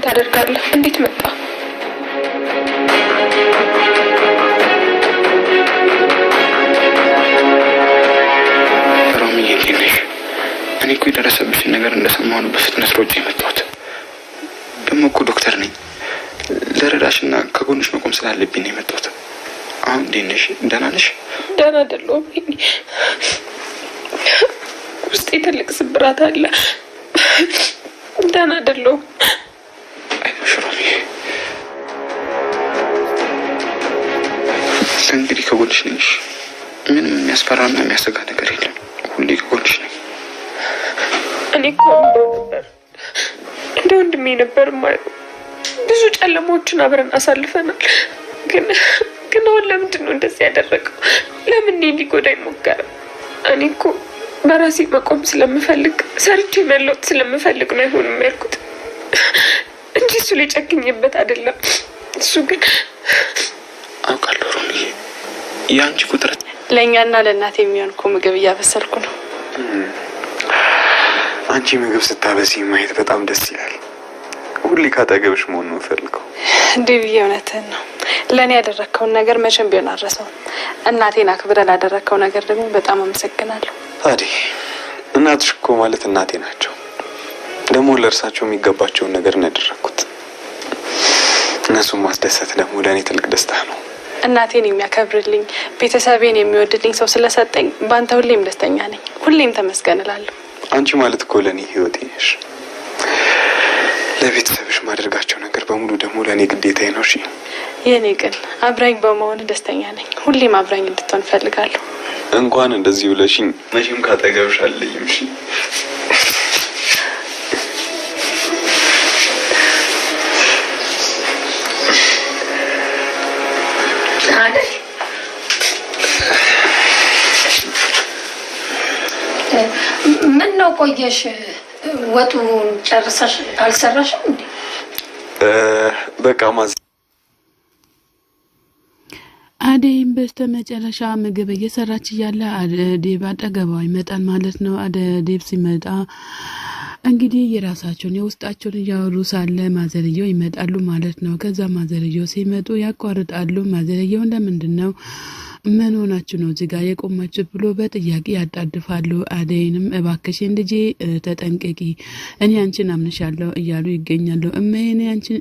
ታደርጋለህ? እንዴት መጣ? ሮሚዬ ነሽ? እኔ እኮ የደረሰብሽን ነገር እንደሰማሁ በፍጥነት ሮጬ የመጣሁት። ደግሞ እኮ ዶክተር ነኝ። ለረዳሽና ከጎንሽ መቆም ስላለብኝ ነው የመጣሁት። አሁን እንዴት ነሽ? ደህና ነሽ? ደህና አይደለሁም። ውስጤ ትልቅ ስብራት አለ። ደህና አይደለሁም። አይዞሽ ሮሚዬ፣ እንግዲህ ከጎንሽ ነኝ። ምንም የሚያስፈራና የሚያሰጋ ነገር የለም። ሁሌ ከጎንሽ ነኝ። እኔ እኮ እንደ ወንድሜ ነበር ማለት ብዙ ጨለማዎችን አብረን አሳልፈናል። ግን አሁን ለምንድን ነው እንደዚህ ያደረገው? ለምን እኔ ሊጎዳኝ ሞከረ? እኔ እኮ በራሴ መቆም ስለምፈልግ ሰርቼ መለወጥ ስለምፈልግ ነው አይሆንም ያልኩት እንጂ እሱ ላይ ጨክኜበት አይደለም። እሱ ግን አውቃለሁ ሮሚዬ፣ የአንቺ ቁጥረት ለእኛና ለእናቴ የሚሆን እኮ ምግብ እያበሰልኩ ነው። አንቺ ምግብ ስታበሲ ማየት በጣም ደስ ይላል። ሁሌ ካጠገብሽ መሆን ነው የምፈልገው። እንዴ ብዬ እውነትህን ነው። ለእኔ ያደረግከውን ነገር መቼም ቢሆን አልረሳውም። እናቴን አክብረህ ላደረግከው ነገር ደግሞ በጣም አመሰግናለሁ። ታዲያ እናትሽ እኮ ማለት እናቴ ናቸው። ደግሞ ለእርሳቸው የሚገባቸውን ነገር ነው ያደረግኩት። እነሱን ማስደሰት ደግሞ ለእኔ ትልቅ ደስታ ነው። እናቴን የሚያከብርልኝ ቤተሰቤን የሚወድልኝ ሰው ስለሰጠኝ በአንተ ሁሌም ደስተኛ ነኝ። ሁሌም ተመስገን እላለሁ። አንቺ ማለት እኮ ለእኔ ህይወቴ ነሽ። ለቤተሰብሽ ማድረጋቸው ነገር በሙሉ ደግሞ ለእኔ ግዴታዬ ነው። እሺ የኔ ግን አብራኝ በመሆን ደስተኛ ነኝ። ሁሌም አብራኝ እንድትሆን እፈልጋለሁ። እንኳን እንደዚህ ብለሽኝ መቼም ካጠገብሽ አለኝም። እሺ ምን ነው ቆየሽ? ወጡ ጨርሰሽ አልሰራሽም እንዴ? በቃ ማዝ አደይም በስተመጨረሻ ምግብ እየሰራች እያለ ዴብ አጠገቧ ይመጣል ማለት ነው። ዴብ ሲመጣ እንግዲህ የራሳቸውን የውስጣቸውን እያወሩ ሳለ ማዘርየው ይመጣሉ ማለት ነው። ከዛ ማዘርየው ሲመጡ ያቋርጣሉ። ማዘርየው ለምንድን ነው ምን ሆናችሁ ነው እዚህ ጋር የቆማችሁ ብሎ በጥያቄ ያጣድፋሉ። አደይንም እባክሽን ልጄ ተጠንቀቂ፣ እኔ አንቺን አምንሻለሁ እያሉ ይገኛሉ። እኔ አንቺን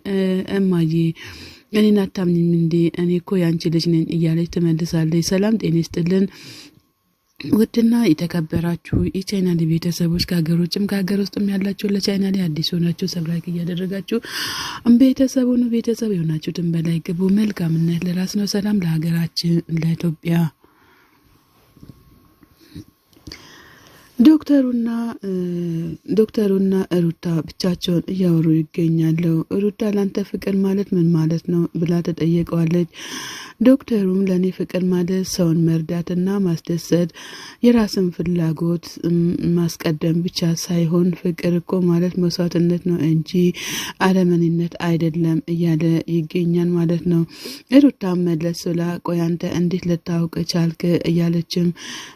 እማዬ እኔን አታምኝም እንዴ? እኔ እኮ ያንቺ ልጅ ነኝ እያለች ትመልሳለች። ሰላም ጤና ይስጥልን ውድና የተከበራችሁ የቻናሌ ቤተሰቦች ከሀገር ውጭም ከሀገር ውስጥም ያላችሁ ለቻናሌ አዲስ ሆናችሁ ሰብስክራይብ እያደረጋችሁ ቤተሰብ የሆናችሁትን በላይ ግቡ። መልካምነት ለራስ ነው። ሰላም ለሀገራችን ለኢትዮጵያ። ዶክተሩና ሩታ ብቻቸውን እያወሩ ይገኛሉ። ሩታ ላንተ ፍቅር ማለት ምን ማለት ነው ብላ ተጠየቀዋለች። ዶክተሩም ለኔ ፍቅር ማለት ሰውን መርዳትና ማስደሰት፣ የራስን ፍላጎት ማስቀደም ብቻ ሳይሆን ፍቅር እኮ ማለት መስዋዕትነት ነው እንጂ አለመኔነት አይደለም እያለ ይገኛል ማለት ነው። ሩታ መለስ ብላ ቆይ አንተ እንዴት ልታውቅ ቻልክ እያለችም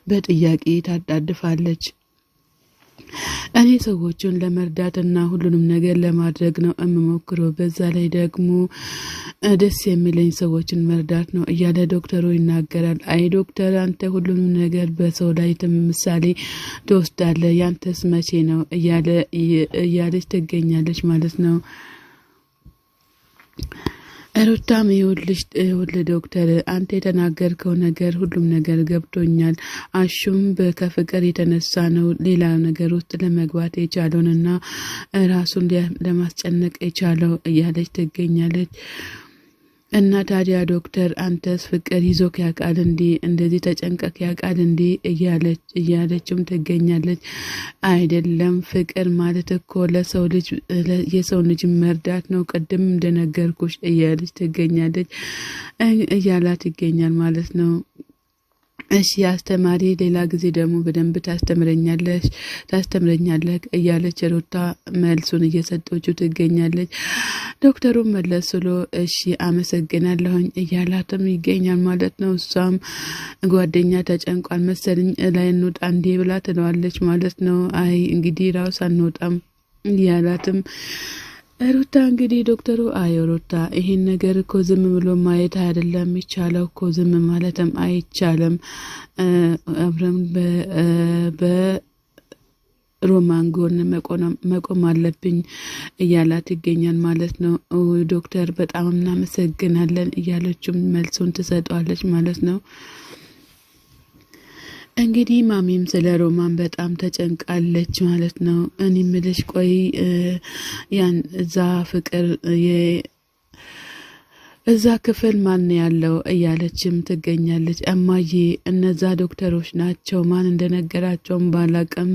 በጥያቄ ታጣድፋለች። እኔ ሰዎችን ለመርዳትና ሁሉንም ነገር ለማድረግ ነው እምሞክረው፣ በዛ ላይ ደግሞ ደስ የሚለኝ ሰዎችን መርዳት ነው እያለ ዶክተሩ ይናገራል። አይ ዶክተር አንተ ሁሉንም ነገር በሰው ላይ ምሳሌ ትወስዳለህ፣ ያንተስ መቼ ነው እያለች ትገኛለች ማለት ነው። ሩታም ይኸውልሽ ዶክተር አንተ የተናገርከው ነገር ሁሉም ነገር ገብቶኛል። አሹም ከፍቅር የተነሳ ነው ሌላ ነገር ውስጥ ለመግባት የቻለውንና ራሱን ለማስጨነቅ የቻለው እያለች ትገኛለች። እና ታዲያ ዶክተር አንተስ ፍቅር ይዞክ ያውቃል እንዴ? እንደዚህ ተጨንቀክ ያውቃል እንዴ? እያለችም ትገኛለች። አይደለም ፍቅር ማለት እኮ ለሰው ልጅ የሰው ልጅ መርዳት ነው፣ ቅድም እንደነገርኩሽ እያለች ትገኛለች እያላት ይገኛል ማለት ነው። እሺ አስተማሪ ሌላ ጊዜ ደግሞ በደንብ ታስተምረኛለህ እያለች ሩታ መልሱን እየሰጠችው ትገኛለች። ዶክተሩም መለስ ብሎ እሺ አመሰግናለሁኝ እያላትም ይገኛል ማለት ነው። እሷም ጓደኛ ተጨንቋል መሰለኝ ላይ እንውጣ እንዴ ብላ ትለዋለች ማለት ነው። አይ እንግዲህ ራስ አንወጣም እያላትም ሩታ እንግዲህ ዶክተሩ አይ ሩታ ይሄን ነገር እኮ ዝም ብሎ ማየት አይደለም የሚቻለው እኮ ዝም ማለትም አይቻልም አብረን በሮማን ጎን መቆም አለብኝ እያላት ይገኛል ማለት ነው። ዶክተር በጣም እናመሰግናለን እያለችም መልሱን ትሰጧለች ማለት ነው። እንግዲህ ማሚም ስለ ሮማን በጣም ተጨንቃለች ማለት ነው። እኔ ምልሽ ቆይ ያን እዛ ክፍል ማን ያለው እያለችም ትገኛለች። እማዬ እነዛ ዶክተሮች ናቸው ማን እንደነገራቸውም ባላቅም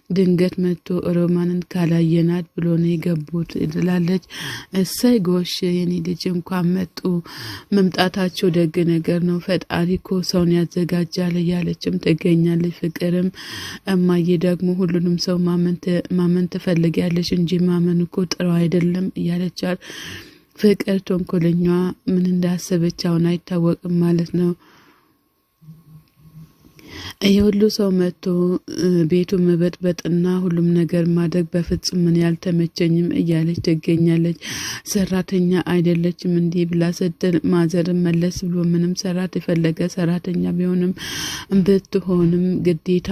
ድንገት መጥቶ ሮማንን ካላየናት ብሎ ነው የገቡት ትላለች። እሰይ ጎሽ የኔ ልጅ እንኳን መጡ መምጣታቸው ደግ ነገር ነው ፈጣሪ እኮ ሰውን ያዘጋጃል እያለችም ትገኛለች። ፍቅርም እማዬ ደግሞ ሁሉንም ሰው ማመን ትፈልጊያለሽ እንጂ ማመን እኮ ጥሩ አይደለም እያለቻት ፍቅር ተንኮለኛ ምን እንዳሰበች አሁን አይታወቅም ማለት ነው። የሁሉ ሰው መጥቶ ቤቱን መበጥበጥና ሁሉም ነገር ማድረግ በፍጹም ምን ያልተመቸኝም እያለች ትገኛለች። ሰራተኛ አይደለችም እንዲህ ብላ ስትል ማዘር መለስ ብሎ ምንም ሰራት የፈለገ ሰራተኛ ቢሆንም ብትሆንም ግዴታ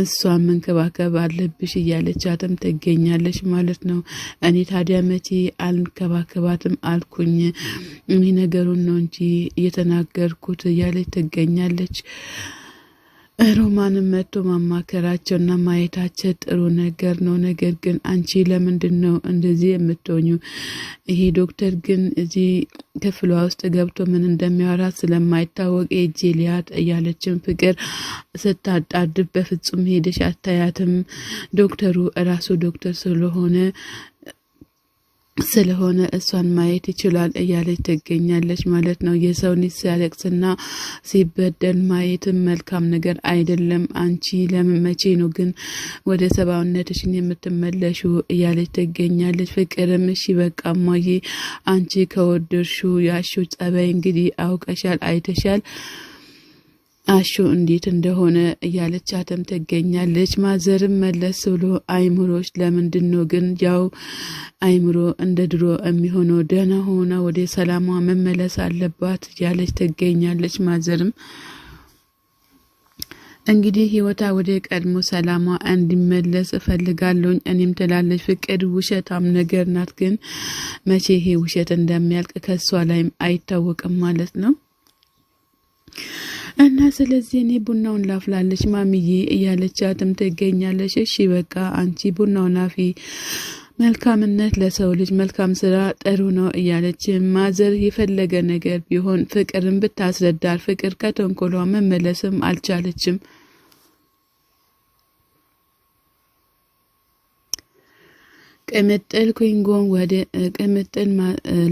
እሷን መንከባከብ አለብሽ እያለቻትም ትገኛለች ማለት ነው። እኔ ታዲያ መቼ አልንከባከባትም አልኩኝ እኔ ነገሩን ነው እንጂ እየተናገርኩት እያለች ትገኛለች። ሮማንም መጥቶ ማማከራቸውና ማየታቸው ጥሩ ነገር ነው። ነገር ግን አንቺ ለምንድን ነው እንደዚህ የምትሆኙ? ይሄ ዶክተር ግን እዚህ ክፍሏ ውስጥ ገብቶ ምን እንደሚያወራ ስለማይታወቅ እጄ ሊያት እያለችም ፍቅር ስታጣድፍ በፍጹም ሄደሽ አታያትም ዶክተሩ እራሱ ዶክተር ስለሆነ እሷን ማየት ይችላል እያለች ትገኛለች ማለት ነው። የሰው ልጅ ሲያለቅስና ሲበደል ማየትም መልካም ነገር አይደለም። አንቺ ለምን መቼ ነው ግን ወደ ሰባውነትሽን የምትመለሹ እያለች ትገኛለች። ፍቅርም እሺ በቃ እማዬ አንቺ ከወደድሹ ያሹ ጸባይ እንግዲህ አውቀሻል አይተሻል አሹ እንዴት እንደሆነ እያለቻትም ትገኛለች። ማዘርም መለስ ብሎ አይምሮች ለምንድነው ግን ያው አይምሮ እንደ ድሮ የሚሆነው ደህና ሆና ወደ ሰላሟ መመለስ አለባት እያለች ትገኛለች። ማዘርም እንግዲህ ህይወታ ወደ ቀድሞ ሰላሟ እንዲመለስ እፈልጋለሁ እኔም ትላለች። ፍቅር ውሸታም ነገር ናት ግን መቼ ይሄ ውሸት እንደሚያልቅ ከሷ ላይም አይታወቅም ማለት ነው። እና ስለዚህ እኔ ቡናውን ላፍላለች ማሚዬ እያለቻትም ትገኛለች። እሺ በቃ አንቺ ቡናውን ላፊ መልካምነት ለሰው ልጅ መልካም ስራ ጥሩ ነው እያለች ማዘር የፈለገ ነገር ቢሆን ፍቅርን ብታስረዳል ፍቅር ከተንኮሏ መመለስም አልቻለችም። ቅምጥል ኩንጎን ወደ ቅምጥል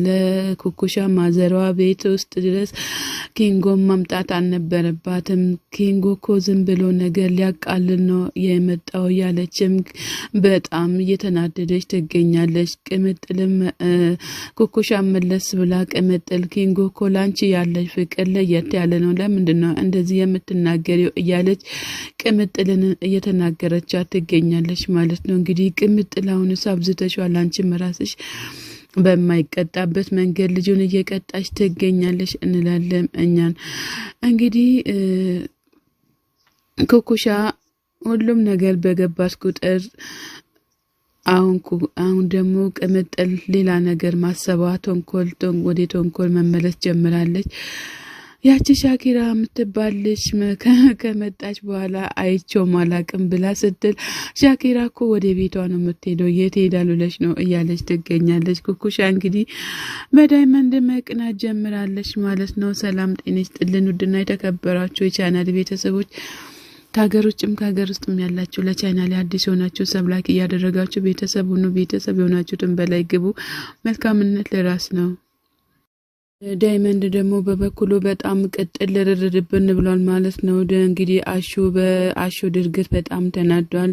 ለኩኩሻ ማዘሯ ቤት ውስጥ ድረስ ኪንጎን ማምጣት አልነበረባትም። ኪንጎ እኮ ዝም ብሎ ነገር ሊያቃልል ነው የመጣው ያለችም በጣም እየተናደደች ትገኛለች። ቅምጥልም ኩኩሻ መለስ ብላ ቅምጥል ኪንጎ እኮ ላንቺ ያለች ፍቅር ለየት ያለ ነው ለምንድን ነው እንደዚህ የምትናገሪው እያለች ቅምጥልን እየተናገረቻት ትገኛለች ማለት ነው። እንግዲህ ቅምጥል አሁን አብዝተሻል አንቺም ራስሽ በማይቀጣበት መንገድ ልጁን እየቀጣች ትገኛለች እንላለን እኛን። እንግዲህ ኩኩሻ ሁሉም ነገር በገባት ቁጥር አሁን ደግሞ ቅምጥል ሌላ ነገር ማሰቧ ወደ ተንኮል መመለስ ጀምራለች። ያቺ ሻኪራ የምትባልሽ ከመጣች በኋላ አይቼው ማላቅም ብላ ስትል ሻኪራ እኮ ወደ ቤቷ ነው የምትሄደው የት ሄዳል ብለሽ ነው እያለች ትገኛለች። ኩኩሻ እንግዲህ በዳይመንድ መቅናት ጀምራለች ማለት ነው። ሰላም ጤና ይስጥልን ውድና የተከበራችሁ የቻናል ቤተሰቦች ከሀገር ውጭም ከሀገር ውስጥም ያላችሁ ለቻናል አዲስ ሆናችሁ ሰብላክ እያደረጋችሁ ቤተሰብ ሁኑ። ቤተሰብ የሆናችሁትን በላይ ግቡ። መልካምነት ለራስ ነው። ዳይመንድ ደግሞ በበኩሉ በጣም ቅጥል ልርርድብን ብሏል ማለት ነው። እንግዲህ በአሹ ድርግት በጣም ተናዷል።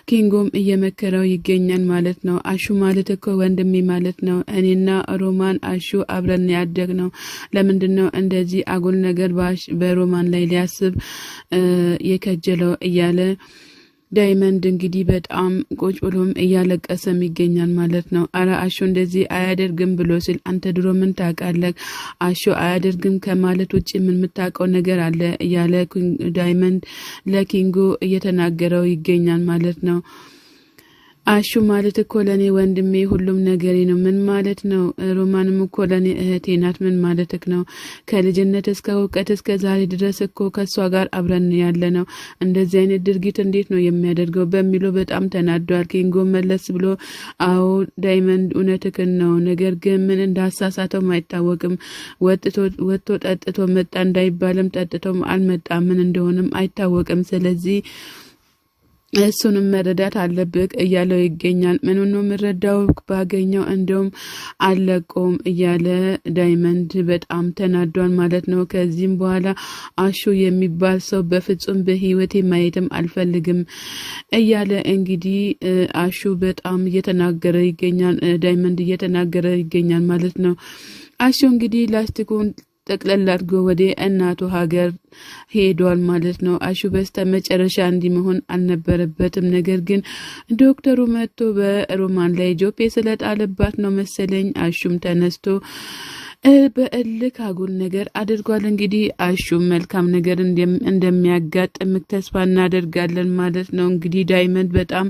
ኪንጎም እየመከረው ይገኛል ማለት ነው። አሹ ማለት እኮ ወንድሜ ማለት ነው። እኔና ሮማን አሹ አብረን ያደግ ነው። ለምንድን ነው እንደዚህ አጉል ነገር በሮማን ላይ ሊያስብ የከጀለው እያለ ዳይመንድ እንግዲህ በጣም ቁጭ ብሎም እያለቀሰም ይገኛል ማለት ነው። አረ አሹ እንደዚህ አያደርግም ብሎ ሲል አንተ ድሮ ምን ታውቃለህ? አሹ አያደርግም ከማለት ውጭ ምን የምታውቀው ነገር አለ? እያለ ዳይመንድ ለኪንጎ እየተናገረው ይገኛል ማለት ነው። አሹ ማለት እኮ ለኔ ወንድሜ ሁሉም ነገሬ ነው። ምን ማለት ነው? ሮማንም እኮ ለኔ እህቴ ናት። ምን ማለትክ ነው? ከልጅነት እስከ እውቀት እስከ ዛሬ ድረስ እኮ ከሷ ጋር አብረን ያለ ነው። እንደዚህ አይነት ድርጊት እንዴት ነው የሚያደርገው? በሚለው በጣም ተናዷል። ኪንጎ መለስ ብሎ አዎ ዳይመንድ እውነትክን ነው፣ ነገር ግን ምን እንዳሳሳተው አይታወቅም። ወጥቶ ጠጥቶ መጣ እንዳይባልም ጠጥቶም አልመጣም፣ ምን እንደሆነም አይታወቅም። ስለዚህ እሱንም መረዳት አለብክ እያለው ይገኛል። ምን ነው ምረዳው ባገኘው እንደውም አለቆም እያለ ዳይመንድ በጣም ተናዷል ማለት ነው። ከዚህም በኋላ አሹ የሚባል ሰው በፍጹም በህይወቴ ማየትም አልፈልግም እያለ እንግዲህ አሹ በጣም እየተናገረ ይገኛል። ዳይመንድ እየተናገረ ይገኛል ማለት ነው። አሹ እንግዲህ ላስቲኩን ጠቅለል አድርጎ ወደ እናቱ ሀገር ሄዷል ማለት ነው። አሹ በስተመጨረሻ እንዲህ መሆን አልነበረበትም። ነገር ግን ዶክተሩ መጥቶ በሮማን ላይ ጆፔ ስለጣለባት ነው መሰለኝ አሹም ተነስቶ በእልክ አጉል ነገር አድርጓል። እንግዲህ አሹም መልካም ነገር እንደሚያጋጥምክ ተስፋ እናደርጋለን ማለት ነው። እንግዲህ ዳይመንድ በጣም